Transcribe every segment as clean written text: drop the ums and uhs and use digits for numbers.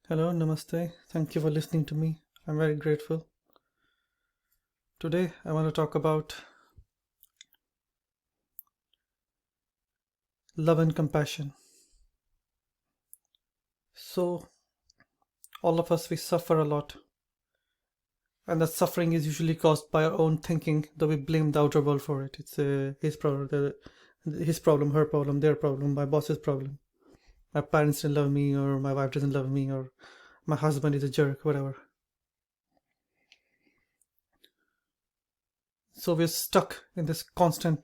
Hello, namaste. Thank you for listening to me. I'm very grateful. Today, I want to talk about love and compassion. So, all of us, we suffer a lot, and that suffering is usually caused by our own thinking, though we blame the outer world for it. It's his problem, his problem, her problem, their problem, my boss's problem. My parents didn't love me, or my wife doesn't love me, or my husband is a jerk, whatever. So, we're stuck in this constant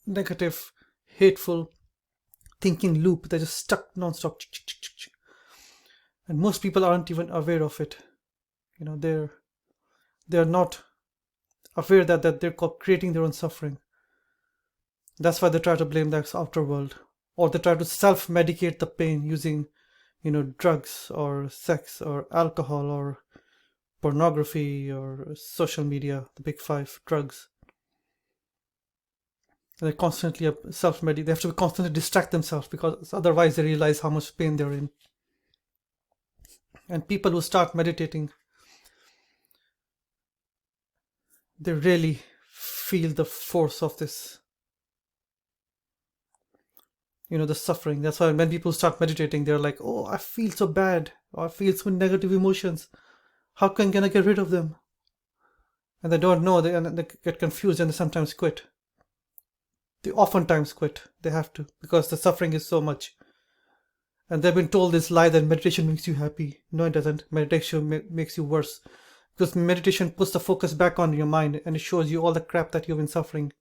negative, hateful thinking loop that is stuck non-stop, and most people aren't even aware of it. They're not aware that they're creating their own suffering. That's why they try to blame the outer world, or they try to self-medicate the pain using drugs or sex or alcohol or pornography or social media, the big five drugs. They constantly self-medicate. They have to constantly distract themselves because otherwise they realize how much pain they're in. And people who start meditating, they really feel the force of this, the suffering. That's why when people start meditating, they're like, oh, I feel so bad, or I feel so many negative emotions. How can I get rid of them? And they don't know, and they get confused and they sometimes quit. They oftentimes quit. They have to, because the suffering is so much. And they've been told this lie that meditation makes you happy. No, it doesn't. Meditation makes you worse. Because meditation puts the focus back on your mind and it shows you all the crap that you've been suffering.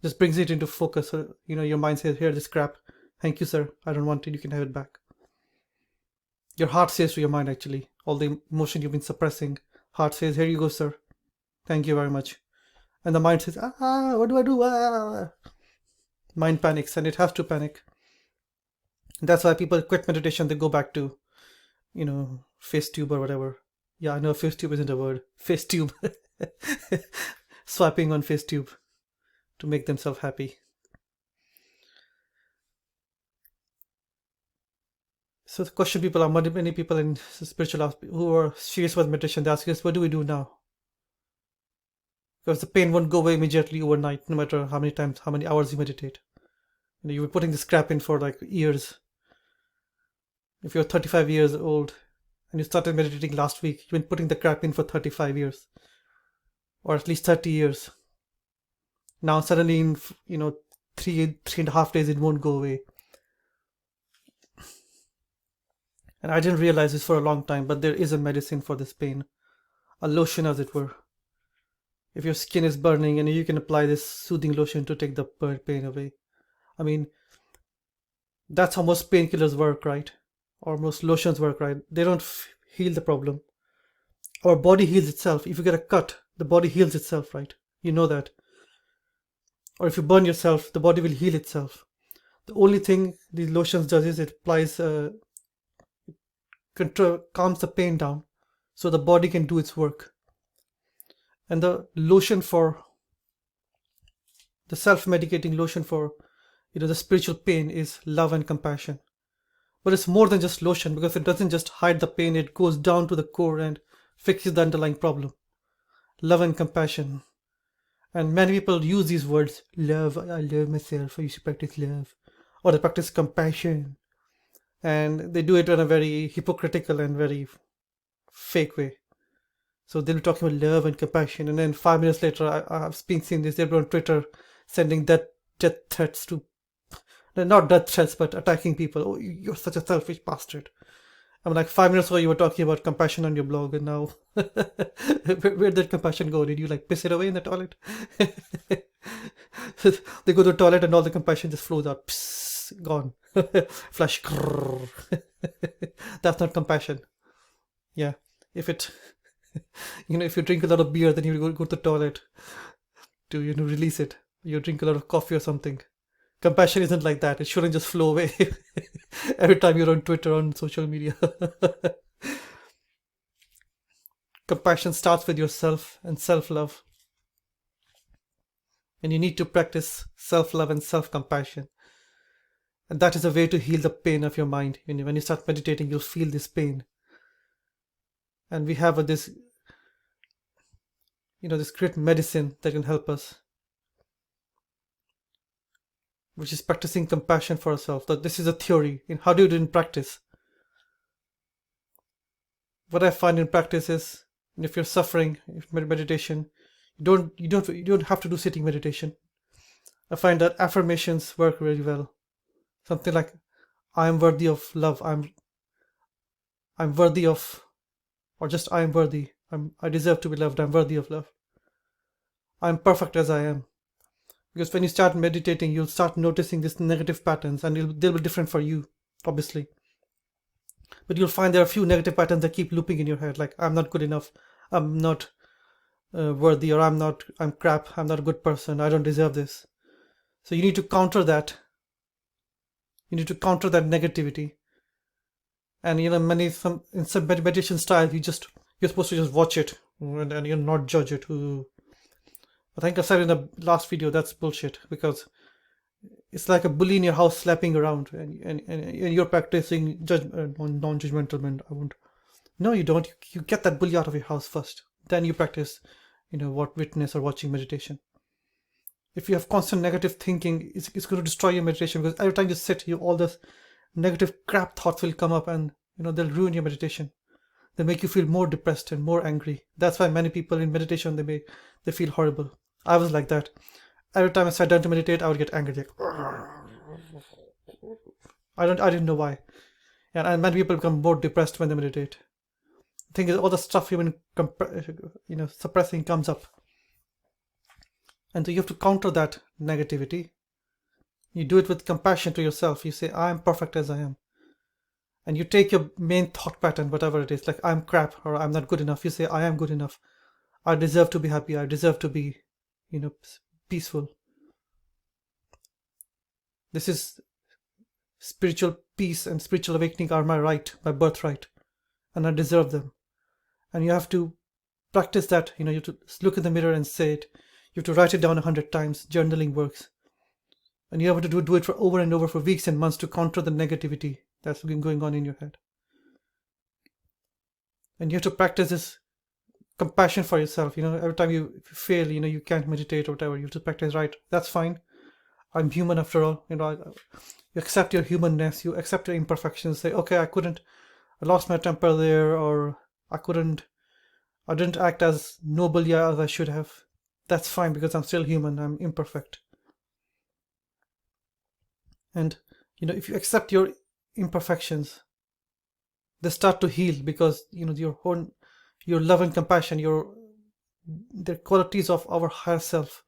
Just brings it into focus. So, your mind says, here, this crap. Thank you, sir. I don't want it. You can have it back. Your heart says to your mind, actually, all the emotion you've been suppressing. Heart says, here you go, sir. Thank you very much. And the mind says, what do I do? Mind panics, and it has to panic. That's why people quit meditation. They go back to, FaceTube or whatever. Yeah, I know FaceTube isn't a word. FaceTube. Swiping on FaceTube to make themselves happy. So the question people are, many people in spiritual who are serious with meditation, they ask us, what do we do now? Because the pain won't go away immediately overnight, no matter how many hours you meditate. You were putting this crap in for like years. If you're 35 years old and you started meditating last week, you've been putting the crap in for 35 years, or at least 30 years. Now suddenly in 3.5 days it won't go away. And I didn't realize this for a long time, but there is a medicine for this pain, a lotion as it were. If your skin is burning, and you can apply this soothing lotion to take the pain away. I mean, that's how most painkillers work, right? Or most lotions work, right? They don't heal the problem. Our body heals itself. If you get a cut, the body heals itself, right? You know that. Or if you burn yourself, the body will heal itself. The only thing these lotions does is it applies calms the pain down so the body can do its work. And the self-medicating lotion for the spiritual pain is love and compassion. But it's more than just lotion, because it doesn't just hide the pain, it goes down to the core and fixes the underlying problem. Love and compassion. And many people use these words, love, I love myself, I used to practice love, or they practice compassion. And they do it in a very hypocritical and very fake way. So they'll be talking about love and compassion, and then 5 minutes later, I've been seeing this, they'll be on Twitter sending death threats to, not death threats, but attacking people. Oh, you're such a selfish bastard. I'm like, 5 minutes ago you were talking about compassion on your blog, and now where did compassion go? Did you like piss it away in the toilet? They go to the toilet and all the compassion just flows out. Psst, gone. Flash. That's not compassion. Yeah. If you drink a lot of beer, then you go to the toilet to release it. You drink a lot of coffee or something. Compassion isn't like that. It shouldn't just flow away every time you're on Twitter, on social media. Compassion starts with yourself and self-love. And you need to practice self-love and self-compassion. And that is a way to heal the pain of your mind. When you start meditating, you'll feel this pain. And we have this, this great medicine that can help us, which is practicing compassion for ourselves. That this is a theory. How do you do it in practice? What I find in practice is, if you're suffering, if meditation, you don't have to do sitting meditation. I find that affirmations work really well. Something like, I am worthy of love. I'm worthy of, or just I am worthy. I deserve to be loved. I'm worthy of love. I'm perfect as I am. Because when you start meditating, you'll start noticing these negative patterns, and they'll be different for you, obviously. But you'll find there are a few negative patterns that keep looping in your head, like I'm not good enough, I'm not worthy, or I'm crap, I'm not a good person, I don't deserve this. So you need to counter that. You need to counter that negativity. And in some meditation styles, you're supposed to just watch it and you're not judge it. I think I said in the last video that's bullshit, because it's like a bully in your house slapping around, and you're practicing non-judgmental. No, you don't. You get that bully out of your house first. Then you practice, what witness or watching meditation. If you have constant negative thinking, it's going to destroy your meditation, because every time you sit, all this negative crap thoughts will come up, and they'll ruin your meditation. They make you feel more depressed and more angry. That's why many people in meditation they feel horrible. I was like that. Every time I sat down to meditate, I would get angry. I didn't know why. And many people become more depressed when they meditate. The thing is, all the stuff you've been suppressing comes up. And so you have to counter that negativity. You do it with compassion to yourself. You say, I am perfect as I am. And you take your main thought pattern, whatever it is, like I'm crap or I'm not good enough. You say, I am good enough. I deserve to be happy. I deserve to be, peaceful. This is spiritual peace and spiritual awakening are my right, my birthright, and I deserve them. And you have to practice that. You have to look in the mirror and say it. You have to write it down 100 times. Journaling works. And you have to do it for over and over for weeks and months to counter the negativity that's been going on in your head. And you have to practice this compassion for yourself. Every time you fail, you can't meditate or whatever, you have to practice, right? That's fine. I'm human after all. You accept your humanness, you accept your imperfections. Say, okay, I lost my temper there, or I didn't act as nobly as I should have. That's fine, because I'm still human. I'm imperfect. And if you accept your imperfections, they start to heal, because your love and compassion, the qualities of our higher self,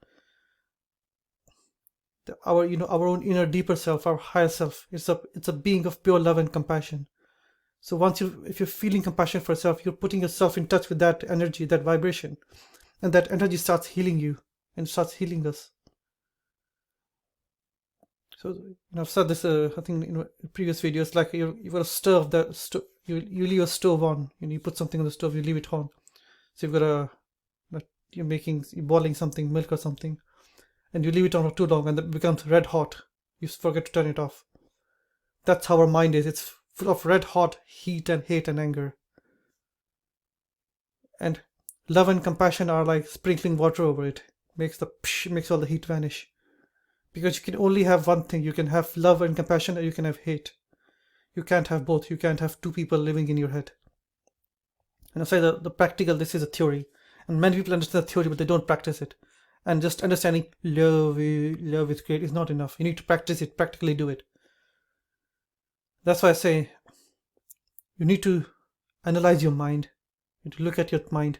our own inner deeper self, our higher self. It's a being of pure love and compassion. So if you're feeling compassion for yourself, you're putting yourself in touch with that energy, that vibration, and that energy starts healing you and starts healing us. So I've said this, I think in previous videos, like you've got a stove you leave a stove on, you put something on the stove, you leave it on. So you've got you're boiling something, milk or something, and you leave it on for too long, and it becomes red hot. You forget to turn it off. That's how our mind is. It's full of red hot heat and hate and anger. And love and compassion are like sprinkling water over it. Makes all the heat vanish. Because you can only have one thing. You can have love and compassion, or you can have hate. You can't have both. You can't have two people living in your head. And I say the practical, this is a theory. And many people understand the theory, but they don't practice it. And just understanding love is great is not enough. You need to practice it, practically do it. That's why I say you need to analyze your mind. You need to look at your mind.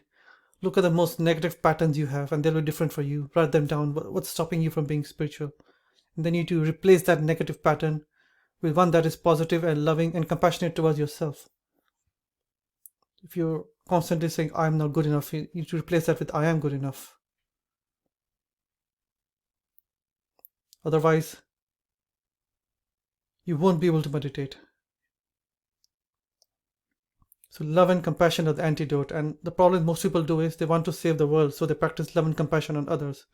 Look at the most negative patterns you have, and they'll be different for you. Write them down. What's stopping you from being spiritual? And then you need to replace that negative pattern with one that is positive and loving and compassionate towards yourself. If you're constantly saying, I'm not good enough, you need to replace that with, I am good enough. Otherwise, you won't be able to meditate. So love and compassion are the antidote. And the problem most people do is they want to save the world, so they practice love and compassion on others.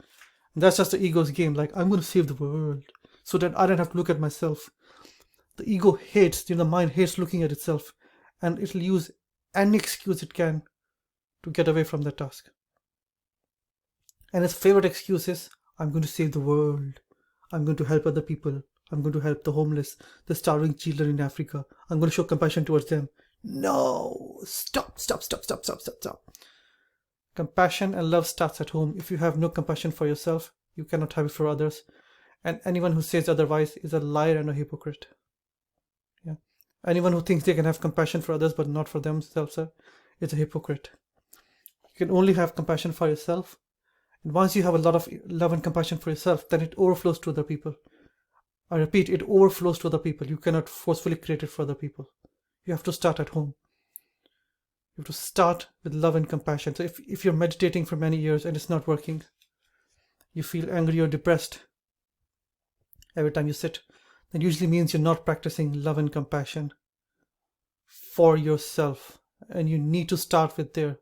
And that's just the ego's game. Like, I'm going to save the world so that I don't have to look at myself. The ego hates, the mind hates looking at itself, and it'll use any excuse it can to get away from the task. And its favorite excuse is, I'm going to save the world. I'm going to help other people. I'm going to help the homeless, the starving children in Africa. I'm going to show compassion towards them. No, stop. Compassion and love starts at home. If you have no compassion for yourself, you cannot have it for others. And anyone who says otherwise is a liar and a hypocrite. Yeah. Anyone who thinks they can have compassion for others but not for themselves is a hypocrite. You can only have compassion for yourself. And once you have a lot of love and compassion for yourself, then it overflows to other people. I repeat, it overflows to other people. You cannot forcefully create it for other people. You have to start at home. You have to start with love and compassion. So if you're meditating for many years and it's not working, you feel angry or depressed every time you sit, that usually means you're not practicing love and compassion for yourself. And you need to start with there.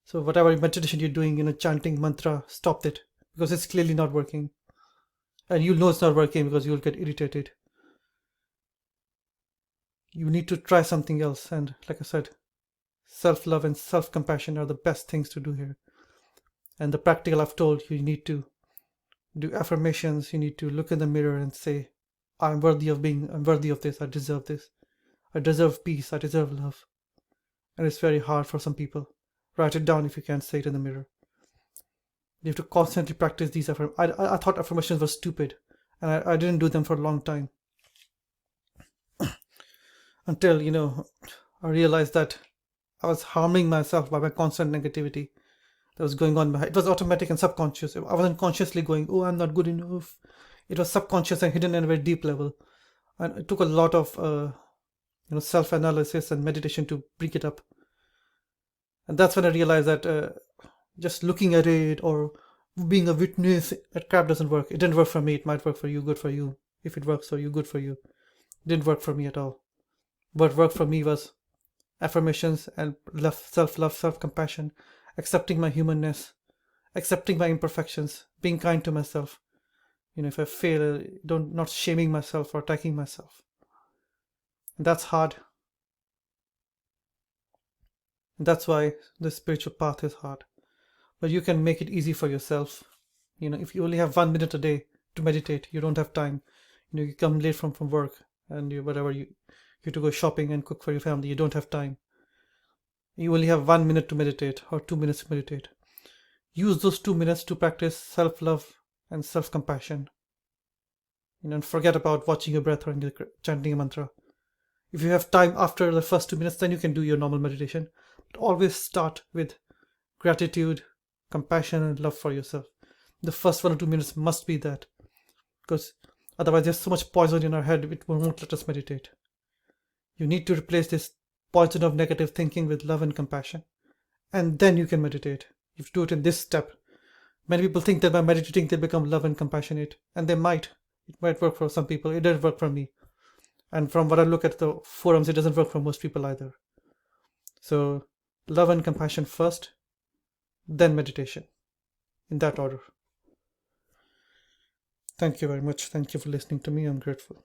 So whatever meditation you're doing, chanting mantra, stop it, because it's clearly not working. And you'll know it's not working because you'll get irritated. You need to try something else. And like I said, self-love and self-compassion are the best things to do here. And the practical I've told you, need to do affirmations. You need to look in the mirror and say, I'm worthy of this, I deserve this. I deserve peace, I deserve love. And it's very hard for some people. Write it down if you can't say it in the mirror. You have to constantly practice these affirmations. I thought affirmations were stupid, and I didn't do them for a long time. Until, I realized that I was harming myself by my constant negativity that was going on. It was automatic and subconscious. I wasn't consciously going, oh, I'm not good enough. It was subconscious and hidden at a very deep level. And it took a lot of self-analysis and meditation to break it up. And that's when I realized that just looking at it or being a witness, that crap doesn't work. It didn't work for me. It might work for you, good for you. If it works for you, good for you. It didn't work for me at all. What worked for me was affirmations and self-love, self-compassion, accepting my humanness, accepting my imperfections, being kind to myself. If I fail, not shaming myself or attacking myself. And that's hard. And that's why the spiritual path is hard. But you can make it easy for yourself. If you only have 1 minute a day to meditate, you don't have time. You come late from work and you have to go shopping and cook for your family. You don't have time. You only have 1 minute to meditate or 2 minutes to meditate. Use those 2 minutes to practice self-love and self-compassion. And forget about watching your breath or chanting a mantra. If you have time after the first 2 minutes, then you can do your normal meditation. But always start with gratitude, compassion, and love for yourself. The first 1 or 2 minutes must be that. Because otherwise there's so much poison in our head, it won't let us meditate. You need to replace this poison of negative thinking with love and compassion. And then you can meditate. You have to do it in this step. Many people think that by meditating they become love and compassionate. And they might. It might work for some people. It didn't work for me. And from what I look at the forums, it doesn't work for most people either. So love and compassion first, then meditation. In that order. Thank you very much. Thank you for listening to me. I'm grateful.